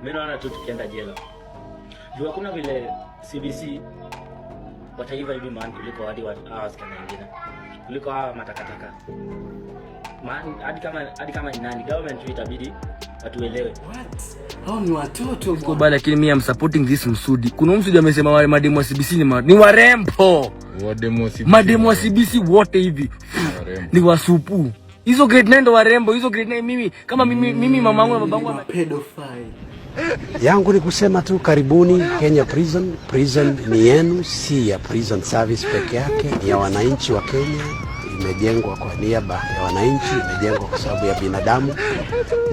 Mimi naona tu tukienda jela. Jua kuna vile CBC wataiva hivi man kuliko hadi wasichana wengine. Kuliko hawa matakataka. Man, hadi kama ni nani government tu itabidi watuelewe. What? Hao ni watoto kwa bali, lakini mimi am supporting this Msudi. Kuna Msudi amesema wale mademu wa CBC ni warembo. Mademu wa CBC wote hivi ni wasupu. Hizo grade 9 ndo warembo, hizo grade 9 mimi kama mimi mamangu na babangu wa pedophile. Yangu ni kusema tu karibuni Kenya Prison. Prison ni yenu, si ya prison service peke yake, ni ya wananchi wa Kenya. Imejengwa kwa niaba ya wananchi, imejengwa kwa sababu ya binadamu.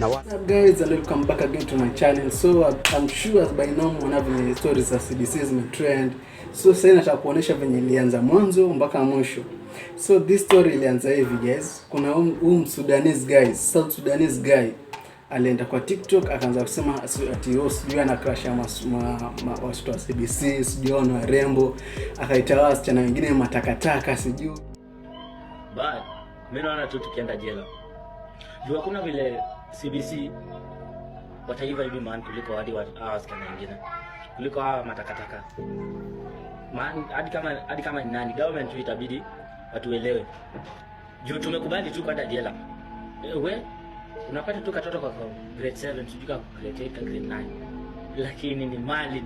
What's up guys, and welcome back again to my channel. So I'm sure as by now mnavyo stories za CBC trend. So sasa nataka kuonesha venye ilianza mwanzo mpaka mwisho. So this story ilianza hivi guys. Kuna huyu Sudanese guy, South Sudanese guy alienda kwa TikTok akaanza kusema ati sijui ana crush ya watu wa CBC, sijui ni warembo, akaita wasichana wengine matakataka sijui. But mimi naona tu tukienda jela. Jua kuna vile CBC wataiva hivi man kuliko hadi wasichana wengine. Kuliko hawa matakataka. Man, hadi kama ni nani government tu itabidi watuelewe. Juu tumekubali tu kwenda jela. Wewe unapata tu katoto kwa grade 7 sijui kwa grade 8 grade 9. Lakini ni mali.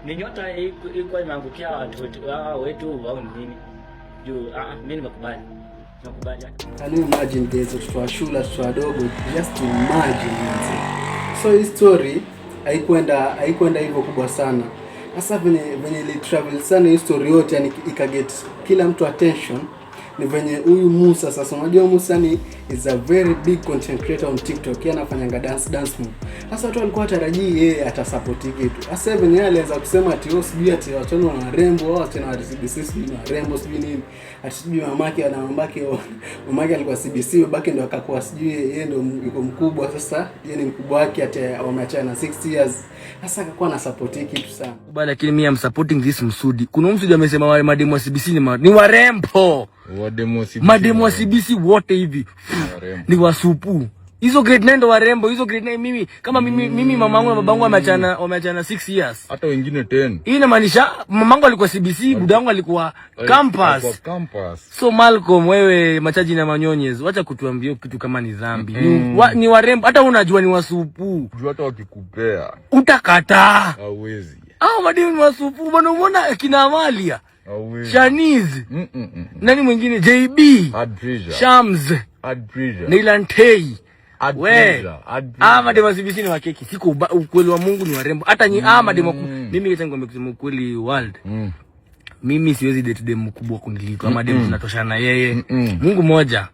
Ni nyota iko imeangukia watu wetu au nini? Juu mimi nimekubali. Can you imagine guys, watoto wa shule, watoto wadogo, just imagine. So hii story haikwenda hivyo kubwa sana. Sasa venye ili travel sana hii story yote, yani ikaget kila mtu attention. Ni venye huyu Musa, sasa unajua Musa ni is a very big content creator on TikTok. Yeye anafanya dance move. Sasa watu walikuwa tarajii yeye atasupport kitu. Sasa venye alianza kusema ati sijui ati watu wa warembo au tena wa CBC sijui ni warembo sijui nini. Ati sijui mamake alikuwa CBC, babake ndo akakuwa sijui yeye ndo yuko mkubwa. Sasa yeye ni mkubwa wake ati wameachana 6 years. Sasa akakuwa na support kitu sana. Bali, lakini mimi am supporting this Msudi. Kuna Msudi amesema wale mademu wa CBC ni warembo. Mademu wa CBC wote hivi ni wasupu. Hizo grade 9 ndo warembo, hizo grade 9 mimi kama mimi mamangu na babangu wameachana 6 years. Hata wengine 10. Hii inamaanisha mamangu alikuwa CBC, budangu alikuwa campus. So Malcolm, wewe machaji na manyonyezi, acha kutuambia kitu kama ni dhambi. Ni warembo, hata unajua ni wasupu. Jua hata wakikupea utakataa. Hawezi. Mademu ni wasupu, bwana umeona kina Amalia. Shaniz. Nani mwingine? JB. Shams. Nilantei. Mademu wa CBC ni wakeki. Siko ukweli wa Mungu ni warembo. Hata mademu mimi kitangu nimesema ukweli world. Mimi siwezi date demu mkubwa kuniliko. Mademu tunatoshana yeye. Mungu moja.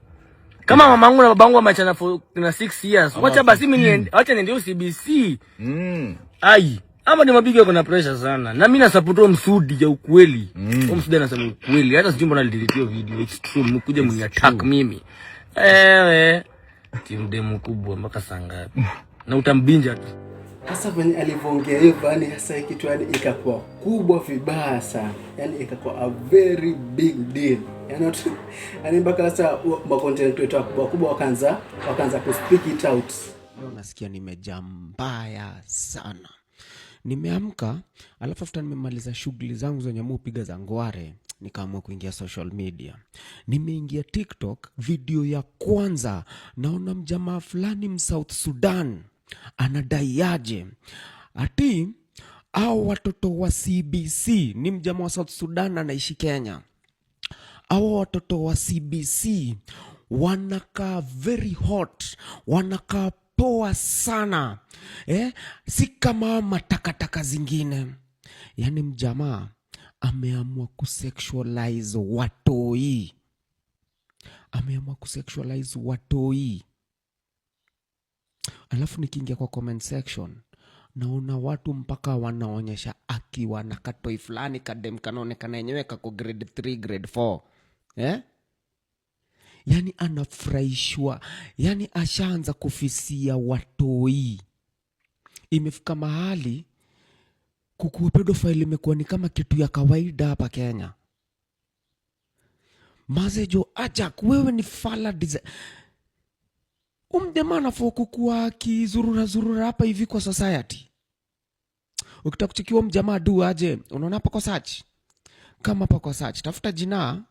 Kama mamangu na babangu wameachana na 6 years. Wacha basi mimi acha niende CBC. Ai. Ni mabigi wako na pressure sana. Na mimi na support Msudi ya ukweli. Msudi anasema ukweli. Hata sijui mbona nilidelete video. It's true. Mkuje mniattack mimi. Timu demu kubwa mpaka saa ngapi? Na utambinja tu. Sasa venye alivyoongea hivyo, yani hasa kitu yani ikakuwa kubwa vibaya sana. Yani ikakuwa a very big deal. Yani mpaka sasa ma content creator kubwa wakaanza ku speak it out. Leo nasikia nimejaa mbaya sana. Nimeamka, alafu after nimemaliza shughuli zangu zenye mupiga za ngware, nikaamua kuingia social media. Nimeingia TikTok, video ya kwanza naona mjamaa fulani South Sudan anadai aje ati au watoto wa CBC, ni mjamaa wa South Sudan anaishi Kenya. Au watoto wa CBC wanakaa very hot, wanakaa poa sana. Si kama matakataka zingine. Yani mjamaa ameamua kusexualize watoi. Alafu nikiingia kwa comment section naona watu mpaka wanaonyesha akiwa na katoi fulani kadem kanaonekana yenyewe kako grade 3 grade 4. Yani anafurahishwa. Yani ashaanza kufisia watoi. Imefika mahali kukuwa pedophile imekuwa ni kama kitu ya kawaida hapa Kenya. Mazejo Ajak, wewe ni fala Umdema anafaa kukuwa kizurura hapa hivi kwa society. Ukitaka kuchikiwa mjamaa du aje, unaona hapa kwa search. Kama hapa kwa search, tafuta jina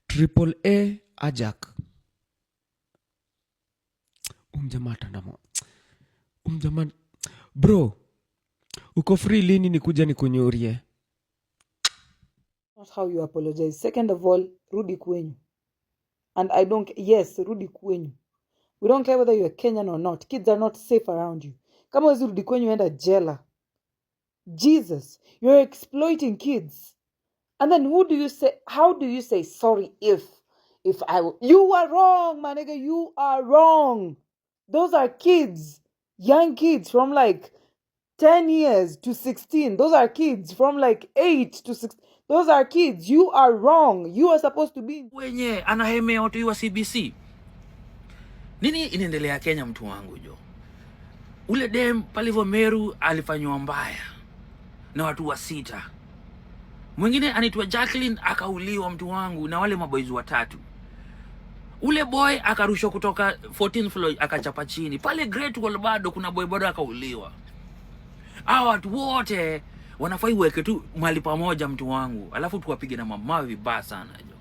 AAA Ajak. Umjamaa tandamo. Umjamaa bro, uko free lini nikuja nikunyurie? Not how you apologize. Second of all, rudi kwenyu. And I don't, yes, rudi kwenyu. We don't care whether you're Kenyan or not. Kids are not safe around you. Kama wezi rudi kwenyu enda jela. Jesus, you're exploiting kids. And then how do you say sorry if you are wrong, my nigga, you are wrong. Those are kids, young kids from like 10 years to 16. Those are kids from like 8 to 16. Those are kids. You are wrong. You are supposed to be... Wenye anahemea watu wa CBC. Nini inaendelea Kenya mtu wangu jo? Ule dem palivo Meru alifanywa mbaya na watu wa 6. Mwingine anaitwa Jacqueline akauliwa mtu wangu na wale maboys 3. Ule boy akarushwa kutoka 14th floor akachapa chini. Pale Great Wall bado kuna boy bado akauliwa. Hawa watu wote wanafai weke tu mahali pamoja mtu wangu. Alafu tuwapige na mamawe vibaya sana jo.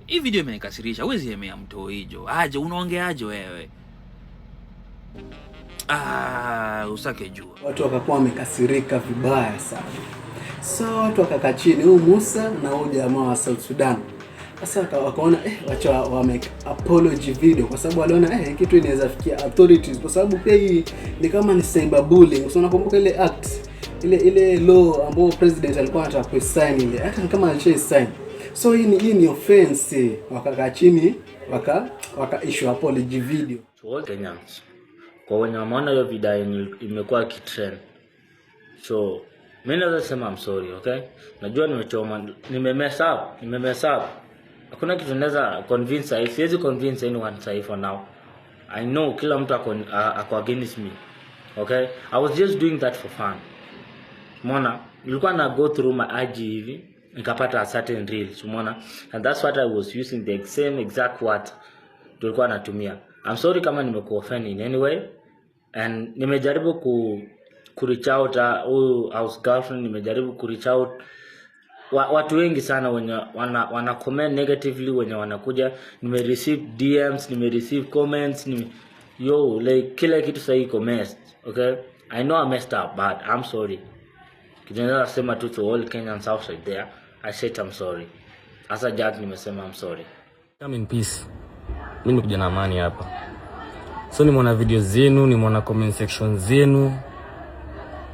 Hii video imenikasirisha. Huwezi hemea mtu hijo. Aje unaongeaje wewe? Usake jua. Watu wakakuwa wamekasirika vibaya sana. So watu wakakaa chini, huyu Musa na huyu jamaa wa South Sudan. Sasa wakaona wacha wamake apology video kwa sababu waliona kitu inaweza fikia authorities kwa sababu pia hii ni kama ni cyberbullying. So unakumbuka ile act ile law ambayo president alikuwa anataka kusign ile hata kama alishasign. So hii ni offense. Wakakaa chini waka issue apology video. So Kenyans, kwa wenye wameona hiyo video imekuwa kitrend. So mimi naweza sema I'm sorry, okay? Najua nimechoma, nimemess up. Hakuna kitu naweza convince, siwezi convince anyone say for now. I know kila mtu ako against me. Okay? I was just doing that for fun. Umeona? Nilikuwa na go through my IG hivi, nikapata a certain reels, umeona? And that's what I was using, the same exact word tulikuwa natumia. I'm sorry kama nimekuoffend in any way. And nimejaribu ku reach out house girlfriend, nimejaribu ku reach out watu wengi sana wenye wana comment negatively, wenye wanakuja, receive DMs, receive comments, like kila kitu sasa iko messed. Okay, I know I messed up, but I'm sorry. Kijana sema tu to all Kenyans outside there, I said I'm sorry. Asa Jack nimesema I'm sorry. Come in peace. Mimi kuja na amani hapa. So nimeona video zenu, nimeona comment section zenu,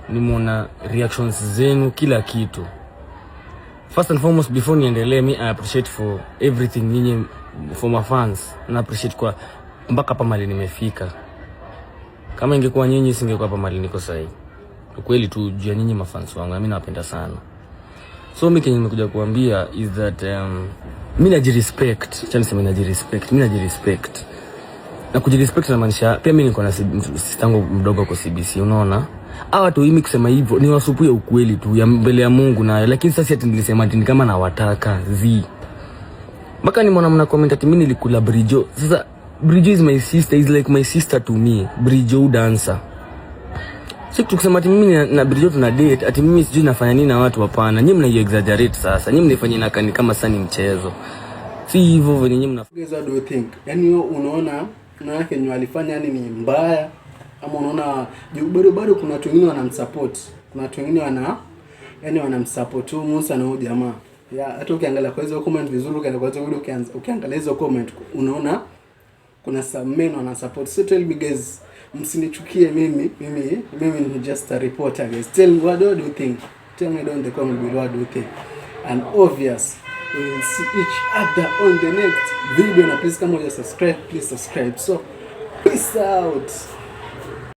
nimeona reactions zenu, kila kitu. First and foremost, before niendelee, I appreciate for everything nyinyi, for my fans. Na appreciate kwa mpaka hapa mahali nimefika. Kama ingekuwa nyinyi singekuwa hapa mahali niko sasa hivi. Kweli tu juu ya nyinyi mafans wangu, mimi nawapenda sana. So mimi kenye nimekuja kuambia is that mimi najirespect, acha niseme najirespect, mimi najirespect. Na kujirespect na maanisha pia mimi niko na sistangu mdogo kwa CBC, unaona? Hawa watu mimi kusema hivyo ni wasupue ukweli tu ya mbele ya Mungu na lakini sasa ati nilisema ati kama nawataka mpaka nimeona mna comment ati mimi nilikula Brijo. Sasa Brijo is my sister, is like my sister to me. Brijo dancer. Sisi tukisema ati mimi na Brijo tuna date, ati mimi sijui nafanya nini na watu, hapana. Nyinyi mna exaggerate sasa. Nyinyi mnafanya inakani kama sasa ni mchezo. Si hivyo venye nyinyi mnafanya. What do you think? Yaani unaona Kenya alifanya nini mbaya? Ama unaona bado kuna watu wengine wanamsupport. Kuna watu wengine wanamsupport tu Musa na huyo jamaa. Hata ukiangalia kwa hizo comment vizuri, ukiangalia hizo comment unaona kuna some men wanasupport. So tell me guys, msinichukie mimi ni just a reporter guys. Tell me what do you think? Tell me down in the comment below what do you think. And obvious, we will see each other on the next video. Na please kama you subscribe, please subscribe. So peace out.